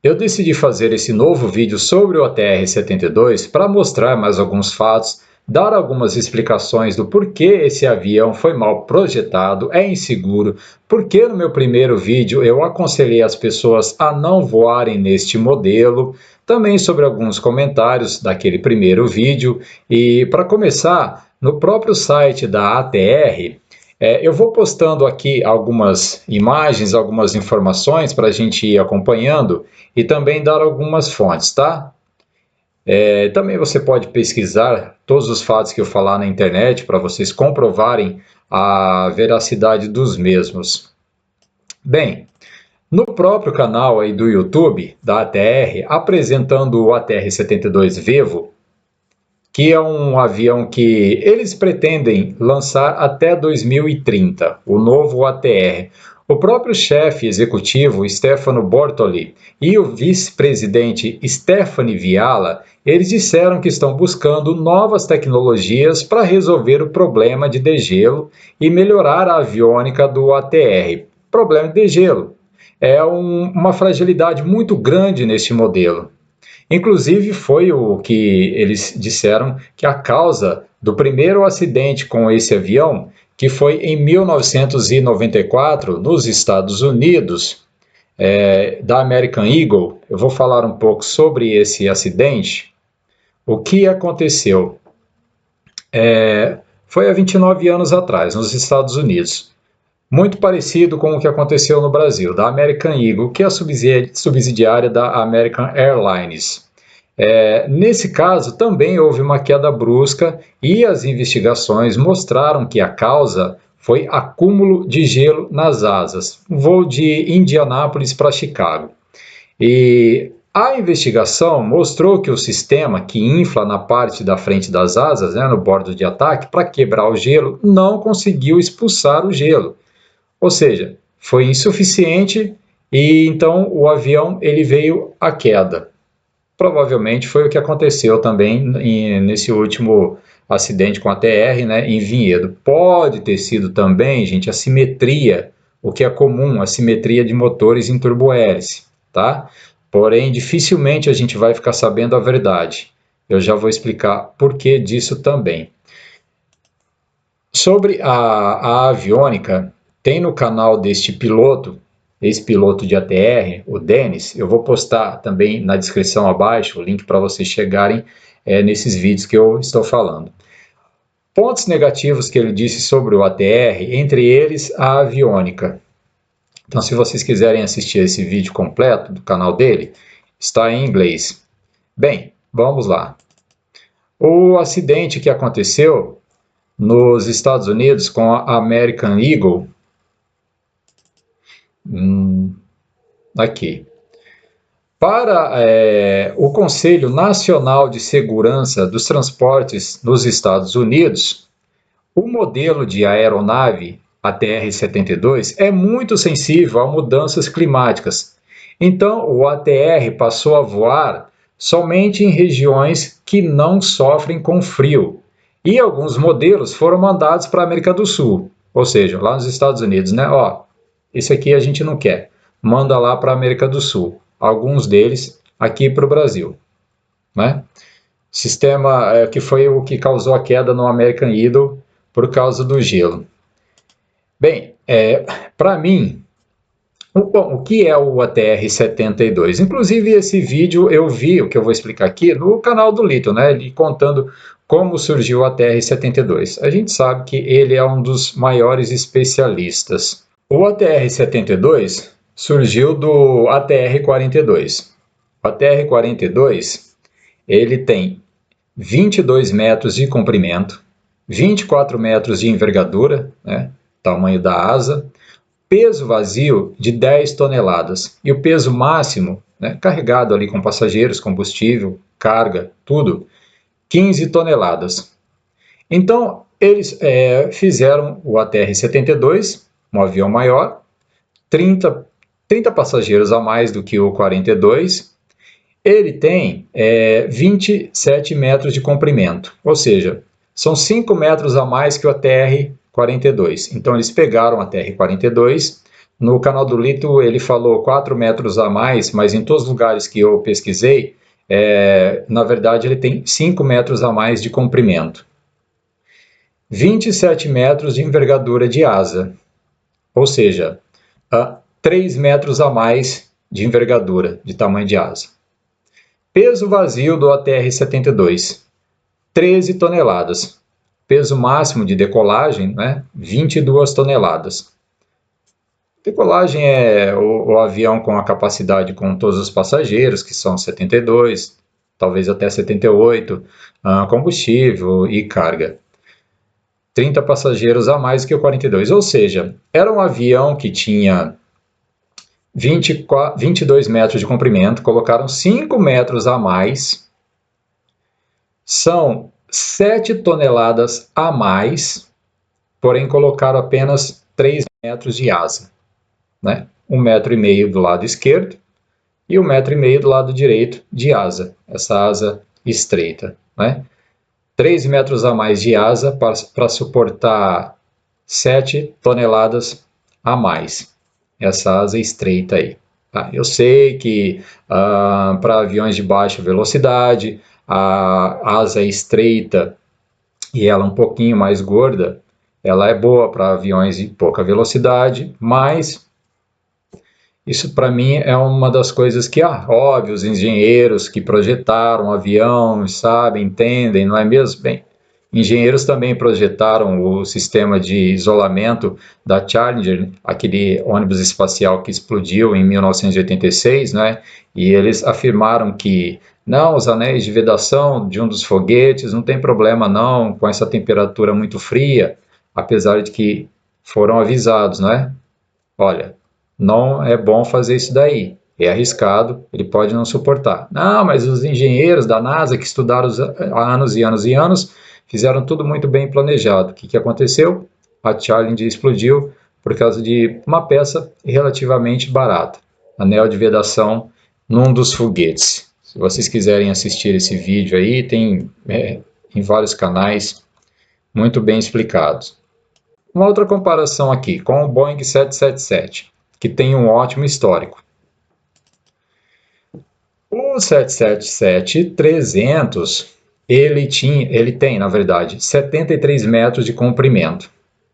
Eu decidi fazer esse novo vídeo sobre o ATR-72 para mostrar mais alguns fatos, dar algumas explicações do porquê esse avião foi mal projetado, é inseguro, porque no meu primeiro vídeo eu aconselhei as pessoas a não voarem neste modelo, também sobre alguns comentários daquele primeiro vídeo. E para começar, no próprio site da ATR, eu vou postando aqui algumas imagens, algumas informações para a gente ir acompanhando e também dar algumas fontes, tá? Também você pode pesquisar todos os fatos que eu falar na internet para vocês comprovarem a veracidade dos mesmos. Bem, no próprio canal aí do YouTube da ATR, apresentando o ATR-72 Vevo, que é um avião que eles pretendem lançar até 2030, o novo ATR. O próprio chefe executivo, Stefano Bortoli, e o vice-presidente Stefani Viala, eles disseram que estão buscando novas tecnologias para resolver o problema de degelo e melhorar a aviônica do ATR. Problema de degelo é uma fragilidade muito grande neste modelo. Inclusive, foi o que eles disseram que a causa do primeiro acidente com esse avião, que foi em 1994, nos Estados Unidos, da American Eagle. Eu vou falar um pouco sobre esse acidente. O que aconteceu? Foi há 29 anos atrás, nos Estados Unidos. Muito parecido com o que aconteceu no Brasil, da American Eagle, que é a subsidiária da American Airlines. Nesse caso, também houve uma queda brusca e as investigações mostraram que a causa foi acúmulo de gelo nas asas, um voo de Indianápolis para Chicago. E a investigação mostrou que o sistema que infla na parte da frente das asas, no bordo de ataque, para quebrar o gelo, não conseguiu expulsar o gelo. Ou seja, foi insuficiente e então o avião ele veio à queda. Provavelmente foi o que aconteceu também nesse último acidente com a TR, em Vinhedo. Pode ter sido também, gente, a simetria, o que é comum, a simetria de motores em turbohélice, tá? Porém, dificilmente a gente vai ficar sabendo a verdade. Eu já vou explicar por que disso também. Sobre a aviônica, tem no canal deste piloto, ex-piloto de ATR, o Denis, eu vou postar também na descrição abaixo o link para vocês chegarem nesses vídeos que eu estou falando. Pontos negativos que ele disse sobre o ATR, entre eles a aviônica. Então, se vocês quiserem assistir esse vídeo completo do canal dele, está em inglês. Bem, vamos lá. O acidente que aconteceu nos Estados Unidos com a American Eagle, aqui. Para o Conselho Nacional de Segurança dos Transportes nos Estados Unidos, o modelo de aeronave ATR-72 é muito sensível a mudanças climáticas. Então, o ATR passou a voar somente em regiões que não sofrem com frio. E alguns modelos foram mandados para a América do Sul, ou seja, lá nos Estados Unidos, esse aqui a gente não quer, manda lá para a América do Sul, alguns deles aqui para o Brasil, Sistema que foi o que causou a queda no American Eagle por causa do gelo. Bem, para mim, o que é o ATR-72? Inclusive, esse vídeo eu vi, o que eu vou explicar aqui, no canal do Lito, ele contando como surgiu o ATR-72. A gente sabe que ele é um dos maiores especialistas. O ATR-72 surgiu do ATR-42. O ATR-42, ele tem 22 metros de comprimento, 24 metros de envergadura, tamanho da asa, peso vazio de 10 toneladas e o peso máximo, carregado ali com passageiros, combustível, carga, tudo, 15 toneladas. Então, eles fizeram o ATR-72, um avião maior, 30 passageiros a mais do que o 42. Ele tem 27 metros de comprimento, ou seja, são 5 metros a mais que o ATR-42. Então, eles pegaram o ATR-42, no canal do Lito ele falou 4 metros a mais, mas em todos os lugares que eu pesquisei, na verdade ele tem 5 metros a mais de comprimento. 27 metros de envergadura de asa, ou seja, 3 metros a mais de envergadura, de tamanho de asa. Peso vazio do ATR-72, 13 toneladas. Peso máximo de decolagem, 22 toneladas. Decolagem é o avião com a capacidade com todos os passageiros, que são 72, talvez até 78, combustível e carga. 30 passageiros a mais que o 42, ou seja, era um avião que tinha 22 metros de comprimento, colocaram 5 metros a mais, são 7 toneladas a mais, porém colocaram apenas 3 metros de asa, 1,5 metro do lado esquerdo e 1,5 metro do lado direito de asa, essa asa estreita, 3 metros a mais de asa para suportar 7 toneladas a mais, essa asa estreita aí. Tá? Eu sei que para aviões de baixa velocidade, a asa estreita e ela um pouquinho mais gorda, ela é boa para aviões de pouca velocidade, mas isso para mim é uma das coisas que, óbvio, os engenheiros que projetaram o avião sabem, entendem, não é mesmo? Bem, engenheiros também projetaram o sistema de isolamento da Challenger, aquele ônibus espacial que explodiu em 1986, e eles afirmaram que não, os anéis de vedação de um dos foguetes não tem problema não com essa temperatura muito fria, apesar de que foram avisados, Olha, não é bom fazer isso daí, é arriscado, ele pode não suportar. Não, mas os engenheiros da NASA que estudaram há anos e anos e anos, fizeram tudo muito bem planejado. O que aconteceu? A Challenger explodiu por causa de uma peça relativamente barata, anel de vedação num dos foguetes. Se vocês quiserem assistir esse vídeo aí, tem em vários canais, muito bem explicados. Uma outra comparação aqui com o Boeing 777, que tem um ótimo histórico. O 777-300, ele tem, na verdade, 73 metros de comprimento.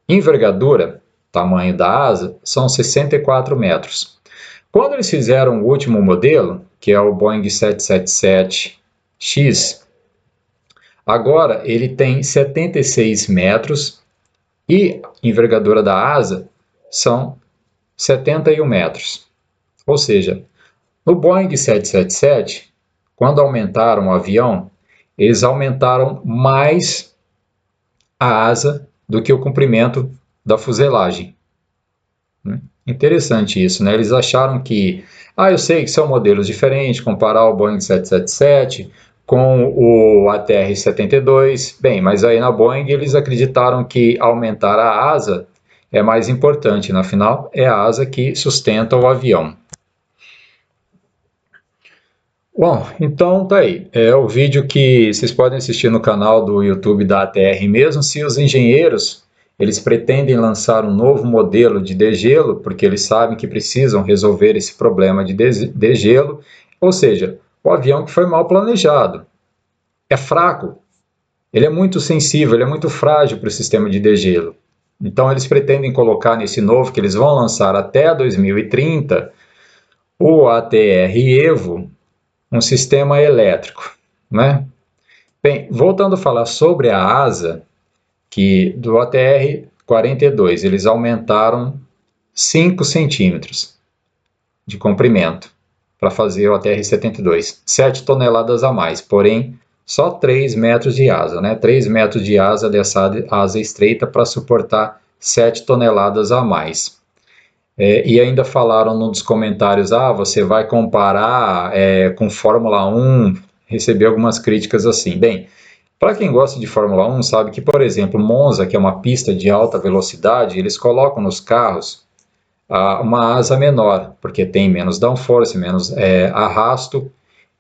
Envergadura, tamanho da asa, são 64 metros. Quando eles fizeram o último modelo, que é o Boeing 777X, agora ele tem 76 metros e envergadura da asa são 71 metros. Ou seja, no Boeing 777, quando aumentaram o avião, eles aumentaram mais a asa do que o comprimento da fuselagem. Interessante isso, Eles acharam que, eu sei que são modelos diferentes, comparar o Boeing 777 com o ATR-72, bem, mas aí na Boeing eles acreditaram que aumentar a asa é mais importante, afinal é a asa que sustenta o avião. Bom, então tá aí, é o vídeo que vocês podem assistir no canal do YouTube da ATR mesmo, se os engenheiros eles pretendem lançar um novo modelo de degelo, porque eles sabem que precisam resolver esse problema de degelo, ou seja, o avião que foi mal planejado, é fraco, ele é muito sensível, ele é muito frágil para o sistema de degelo. Então eles pretendem colocar nesse novo, que eles vão lançar até 2030, o ATR Evo, um sistema elétrico, Bem, voltando a falar sobre a asa, que do ATR-42 eles aumentaram 5 centímetros de comprimento para fazer o ATR-72, 7 toneladas a mais, porém só 3 metros de asa, 3 metros de asa dessa asa estreita para suportar 7 toneladas a mais. E ainda falaram num dos comentários, você vai comparar com Fórmula 1, recebi algumas críticas assim. Bem, para quem gosta de Fórmula 1 sabe que, por exemplo, Monza, que é uma pista de alta velocidade, eles colocam nos carros uma asa menor, porque tem menos downforce, menos arrasto,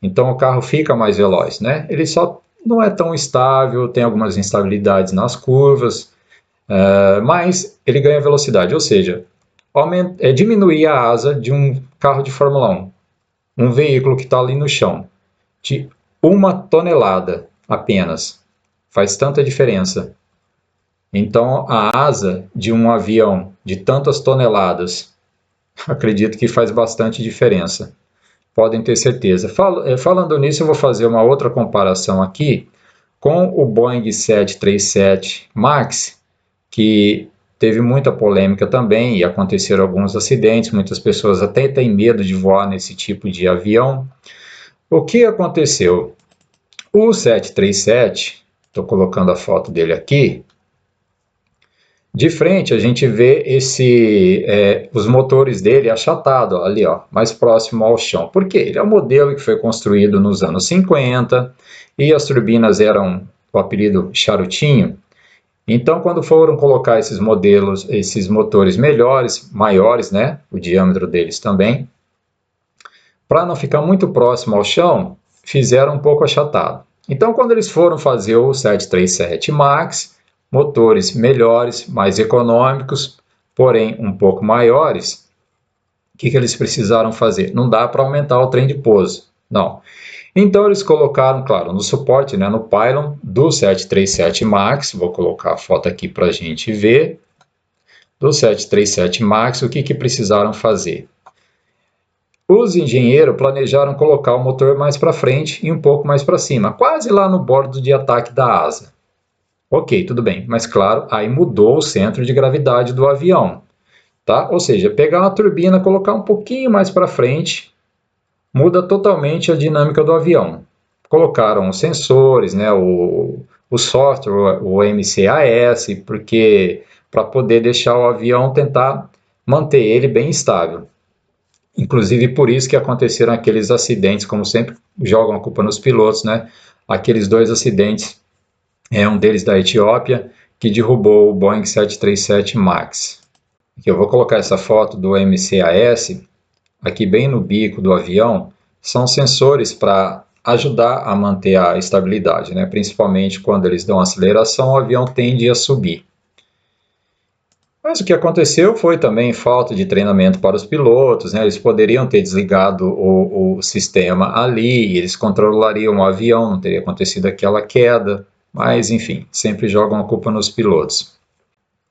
então o carro fica mais veloz, Ele só não é tão estável, tem algumas instabilidades nas curvas, mas ele ganha velocidade, ou seja, diminuir a asa de um carro de Fórmula 1, um veículo que está ali no chão, de 1 tonelada apenas. Faz tanta diferença. Então, a asa de um avião de tantas toneladas, acredito que faz bastante diferença. Podem ter certeza. Falando nisso, eu vou fazer uma outra comparação aqui com o Boeing 737 MAX, que teve muita polêmica também e aconteceram alguns acidentes. Muitas pessoas até têm medo de voar nesse tipo de avião. O que aconteceu? O 737, estou colocando a foto dele aqui. De frente a gente vê os motores dele achatados ali, ó, mais próximo ao chão. Por quê? Ele é um modelo que foi construído nos anos 50 e as turbinas eram o apelido charutinho. Então, quando foram colocar esses motores melhores, maiores, né, o diâmetro deles também, para não ficar muito próximo ao chão, fizeram um pouco achatado. Então, quando eles foram fazer o 737 MAX, motores melhores, mais econômicos, porém um pouco maiores, o que eles precisaram fazer? Não dá para aumentar o trem de pouso, não. Então eles colocaram, claro, no suporte, né, no pylon do 737 MAX, vou colocar a foto aqui para a gente ver, do 737 MAX, o que precisaram fazer? Os engenheiros planejaram colocar o motor mais para frente e um pouco mais para cima, quase lá no bordo de ataque da asa. Ok, tudo bem, mas claro, aí mudou o centro de gravidade do avião, tá? Ou seja, pegar uma turbina, colocar um pouquinho mais para frente, muda totalmente a dinâmica do avião. Colocaram os sensores, né, o software, o MCAS, porque para poder deixar o avião tentar manter ele bem estável. Inclusive por isso que aconteceram aqueles acidentes, como sempre jogam a culpa nos pilotos, né? Aqueles 2 acidentes, um deles da Etiópia, que derrubou o Boeing 737 MAX. Aqui eu vou colocar essa foto do MCAS, aqui bem no bico do avião, são sensores para ajudar a manter a estabilidade, né? Principalmente quando eles dão aceleração, o avião tende a subir. Mas o que aconteceu foi também falta de treinamento para os pilotos, né? Eles poderiam ter desligado o sistema ali, eles controlariam o avião, não teria acontecido aquela queda, mas enfim, sempre jogam a culpa nos pilotos.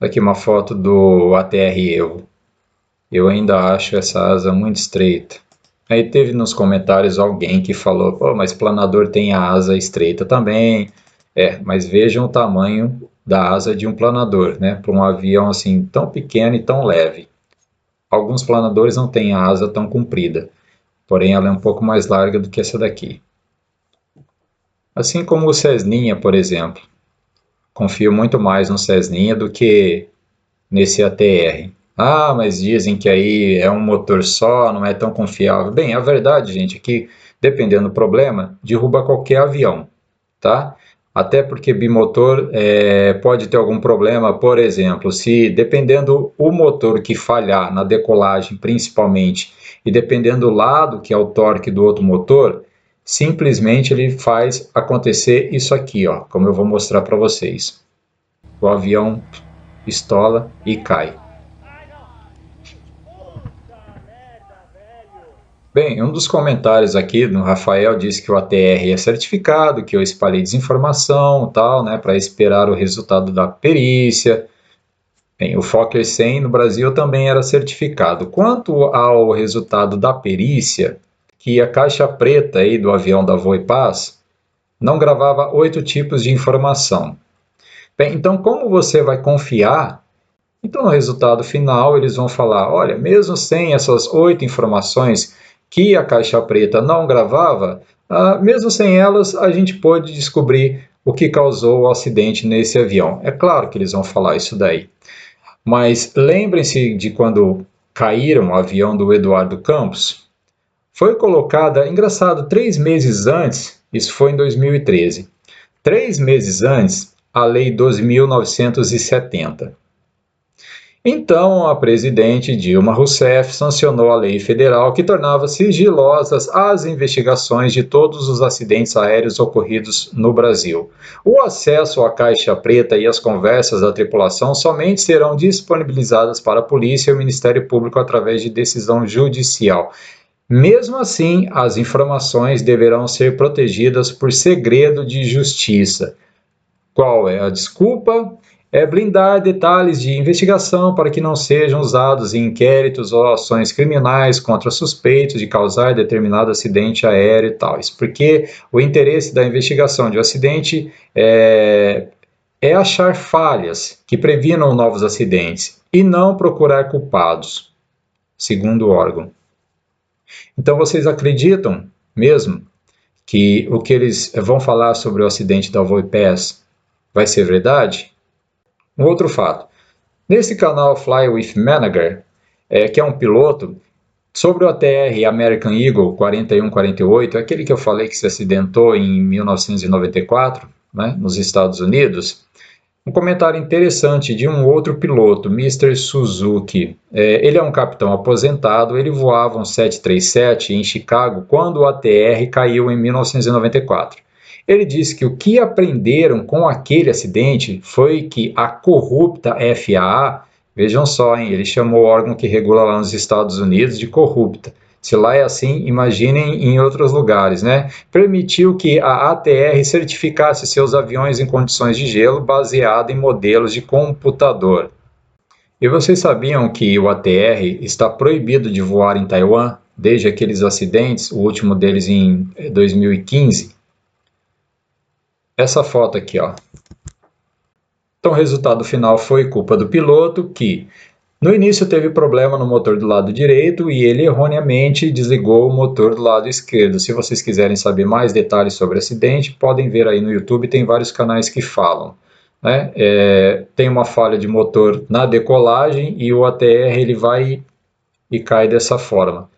Aqui uma foto do ATR Evo. Eu ainda acho essa asa muito estreita. Aí teve nos comentários alguém que falou, pô, mas planador tem a asa estreita também. Mas vejam o tamanho da asa de um planador, né? Para um avião assim tão pequeno e tão leve. Alguns planadores não têm a asa tão comprida, porém ela é um pouco mais larga do que essa daqui. Assim como o Cessninha, por exemplo. Confio muito mais no Cessninha do que nesse ATR. Ah, mas dizem que aí é um motor só, não é tão confiável. Bem, a verdade, gente, é que dependendo do problema, derruba qualquer avião, tá? Até porque bimotor pode ter algum problema, por exemplo, se dependendo o motor que falhar na decolagem principalmente, e dependendo do lado que é o torque do outro motor, simplesmente ele faz acontecer isso aqui, ó, como eu vou mostrar para vocês. O avião estola e cai. Bem, um dos comentários aqui do Rafael disse que o ATR é certificado, que eu espalhei desinformação, tal, né, para esperar o resultado da perícia. Bem, o Fokker 100 no Brasil também era certificado. Quanto ao resultado da perícia, que a caixa preta aí do avião da Voipaz não gravava 8 tipos de informação. Bem, então como você vai confiar? Então, no resultado final, eles vão falar, olha, mesmo sem essas 8 informações que a caixa preta não gravava, mesmo sem elas, a gente pôde descobrir o que causou o acidente nesse avião. É claro que eles vão falar isso daí. Mas lembrem-se de quando caíram o avião do Eduardo Campos. Foi colocada, engraçado, 3 meses antes, isso foi em 2013, 3 meses antes, a Lei 12.970. Então, a presidente Dilma Rousseff sancionou a lei federal que tornava sigilosas as investigações de todos os acidentes aéreos ocorridos no Brasil. O acesso à caixa preta e as conversas da tripulação somente serão disponibilizadas para a polícia e o Ministério Público através de decisão judicial. Mesmo assim, as informações deverão ser protegidas por segredo de justiça. Qual é a desculpa? É blindar detalhes de investigação para que não sejam usados em inquéritos ou ações criminais contra suspeitos de causar determinado acidente aéreo e tal. Isso porque o interesse da investigação de um acidente é achar falhas que previnam novos acidentes e não procurar culpados, segundo o órgão. Então vocês acreditam mesmo que o que eles vão falar sobre o acidente da Voipass vai ser verdade? Um outro fato. Nesse canal Fly with Manager, que é um piloto, sobre o ATR American Eagle 4148, aquele que eu falei que se acidentou em 1994, né, nos Estados Unidos, um comentário interessante de um outro piloto, Mr. Suzuki. Ele é um capitão aposentado, ele voava um 737 em Chicago quando o ATR caiu em 1994. Ele disse que o que aprenderam com aquele acidente foi que a corrupta FAA, vejam só, hein, ele chamou o órgão que regula lá nos Estados Unidos de corrupta. Se lá é assim, imaginem em outros lugares, né? Permitiu que a ATR certificasse seus aviões em condições de gelo baseado em modelos de computador. E vocês sabiam que o ATR está proibido de voar em Taiwan desde aqueles acidentes, o último deles em 2015? Essa foto aqui, ó. Então o resultado final foi culpa do piloto que no início teve problema no motor do lado direito e ele erroneamente desligou o motor do lado esquerdo. Se vocês quiserem saber mais detalhes sobre o acidente, podem ver aí no YouTube, tem vários canais que falam, né? Tem uma falha de motor na decolagem e o ATR ele vai e cai dessa forma.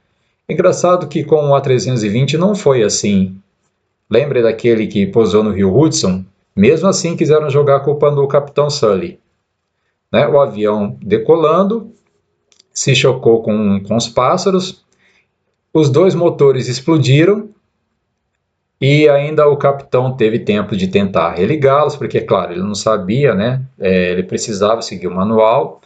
Engraçado que com o A320 não foi assim. Lembre daquele que pousou no rio Hudson? Mesmo assim quiseram jogar a culpa no Capitão Sully. Né? O avião decolando, se chocou com os pássaros, os dois motores explodiram e ainda o capitão teve tempo de tentar religá-los, porque, claro, ele não sabia, né? Ele precisava seguir o manual.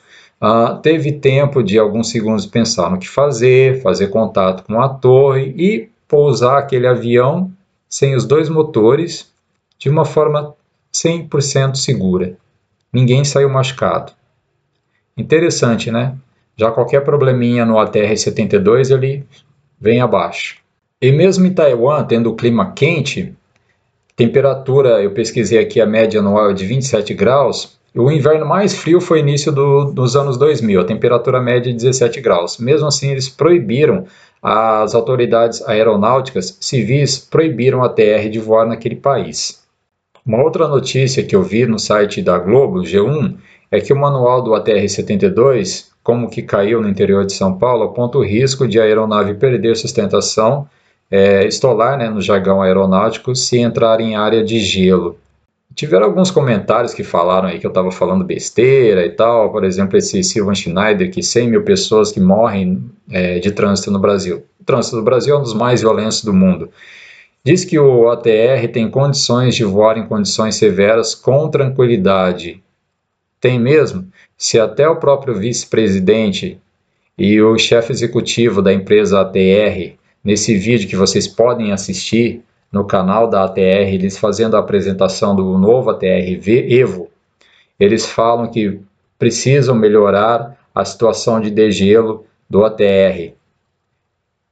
Teve tempo de alguns segundos pensar no que fazer contato com a torre e pousar aquele avião sem os dois motores, de uma forma 100% segura. Ninguém saiu machucado. Interessante, né? Já qualquer probleminha no ATR-72, ele vem abaixo. E mesmo em Taiwan, tendo o clima quente, temperatura, eu pesquisei aqui, a média anual é de 27 graus, o inverno mais frio foi início dos anos 2000, a temperatura média é 17 graus. Mesmo assim, eles proibiram, as autoridades aeronáuticas civis proibiram a TR de voar naquele país. Uma outra notícia que eu vi no site da Globo, G1, é que o manual do ATR-72, como que caiu no interior de São Paulo, aponta o risco de a aeronave perder sustentação, estolar, né, no jargão aeronáutico, se entrar em área de gelo. Tiveram alguns comentários que falaram aí que eu estava falando besteira e tal, por exemplo, esse Silvan Schneider, que 100 mil pessoas que morrem de trânsito no Brasil. O trânsito no Brasil é um dos mais violentos do mundo. Diz que o ATR tem condições de voar em condições severas com tranquilidade. Tem mesmo? Se até o próprio vice-presidente e o chefe executivo da empresa ATR, nesse vídeo que vocês podem assistir no canal da ATR, eles fazendo a apresentação do novo ATR Evo, eles falam que precisam melhorar a situação de degelo do ATR.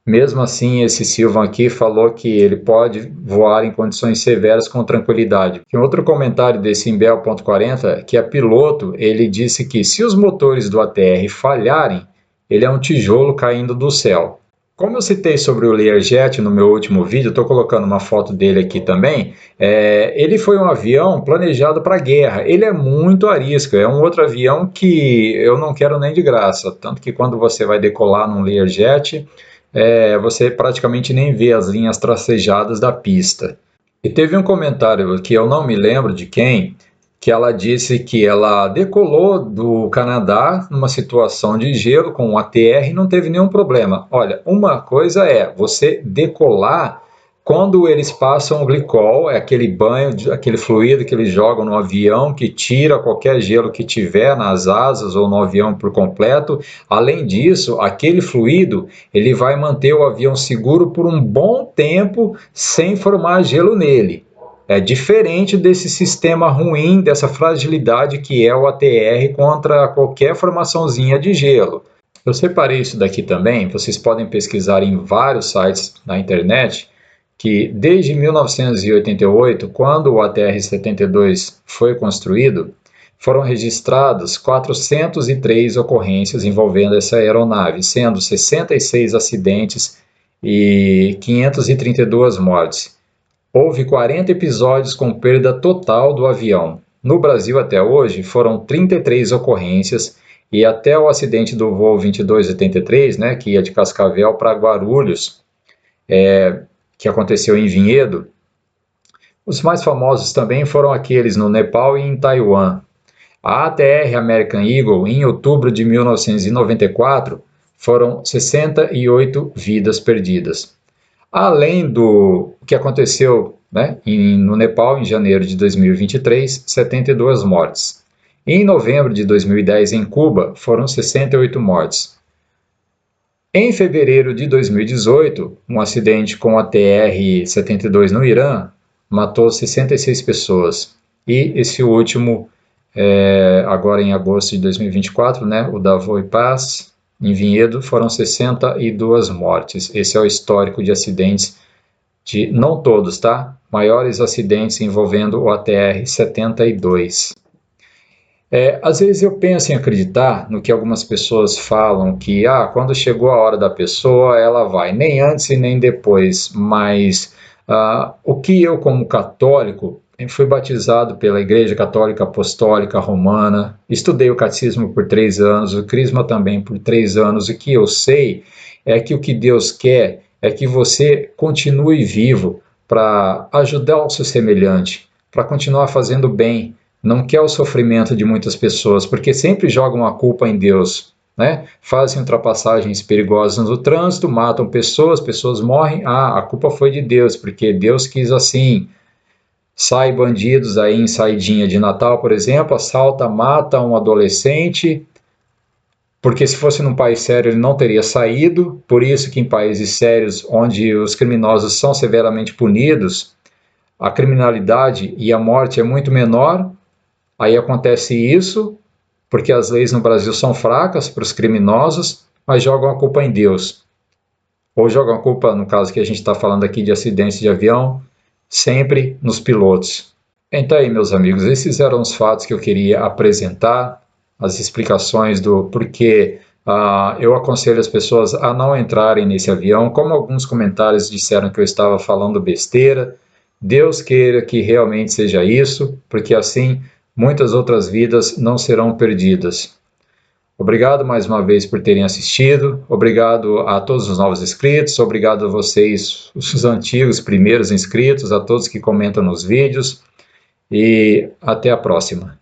Mesmo assim, esse Silvan aqui falou que ele pode voar em condições severas com tranquilidade. Em outro comentário desse Imbel.40, que é piloto, ele disse que se os motores do ATR falharem, ele é um tijolo caindo do céu. Como eu citei sobre o Learjet no meu último vídeo, estou colocando uma foto dele aqui também, ele foi um avião planejado para guerra. Ele é muito arisco, é um outro avião que eu não quero nem de graça. Tanto que quando você vai decolar num Learjet, você praticamente nem vê as linhas tracejadas da pista. E teve um comentário que eu não me lembro de quem, que ela disse que ela decolou do Canadá numa situação de gelo com um ATR e não teve nenhum problema. Olha, uma coisa é você decolar quando eles passam o glicol, é aquele banho, aquele fluido que eles jogam no avião que tira qualquer gelo que tiver nas asas ou no avião por completo. Além disso, aquele fluido ele vai manter o avião seguro por um bom tempo sem formar gelo nele. É diferente desse sistema ruim, dessa fragilidade que é o ATR contra qualquer formaçãozinha de gelo. Eu separei isso daqui também, vocês podem pesquisar em vários sites na internet, que desde 1988, quando o ATR-72 foi construído, foram registradas 403 ocorrências envolvendo essa aeronave, sendo 66 acidentes e 532 mortes. Houve 40 episódios com perda total do avião. No Brasil, até hoje, foram 33 ocorrências e até o acidente do voo 2283, né, que ia de Cascavel para Guarulhos, que aconteceu em Vinhedo, os mais famosos também foram aqueles no Nepal e em Taiwan. A ATR American Eagle, em outubro de 1994, foram 68 vidas perdidas. Além do que aconteceu, né, no Nepal, em janeiro de 2023, 72 mortes. Em novembro de 2010, em Cuba, foram 68 mortes. Em fevereiro de 2018, um acidente com a TR-72 no Irã matou 66 pessoas. E esse último, agora em agosto de 2024, né, o Davos Pass, em Vinhedo, foram 62 mortes. Esse é o histórico de acidentes, não todos, tá? Maiores acidentes envolvendo o ATR-72. Às vezes eu penso em acreditar no que algumas pessoas falam, que quando chegou a hora da pessoa, ela vai, nem antes e nem depois, mas o que eu, como católico, fui batizado pela Igreja Católica Apostólica Romana, estudei o catecismo por 3 anos, o crisma também por 3 anos, o que eu sei é que o que Deus quer é que você continue vivo para ajudar o seu semelhante, para continuar fazendo bem. Não quer o sofrimento de muitas pessoas, porque sempre jogam a culpa em Deus, né? Fazem ultrapassagens perigosas no trânsito, matam pessoas, pessoas morrem, a culpa foi de Deus, porque Deus quis assim. Sai bandidos aí em saidinha de Natal, por exemplo, assalta, mata um adolescente, porque se fosse num país sério ele não teria saído, por isso que em países sérios, onde os criminosos são severamente punidos, a criminalidade e a morte é muito menor. Aí acontece isso, porque as leis no Brasil são fracas para os criminosos, mas jogam a culpa em Deus. Ou jogam a culpa, no caso que a gente está falando aqui de acidentes de avião, sempre nos pilotos. Então aí, meus amigos, esses eram os fatos que eu queria apresentar, as explicações do porquê eu aconselho as pessoas a não entrarem nesse avião, como alguns comentários disseram que eu estava falando besteira. Deus queira que realmente seja isso, porque assim muitas outras vidas não serão perdidas. Obrigado mais uma vez por terem assistido, obrigado a todos os novos inscritos, obrigado a vocês, os antigos primeiros inscritos, a todos que comentam nos vídeos, e até a próxima.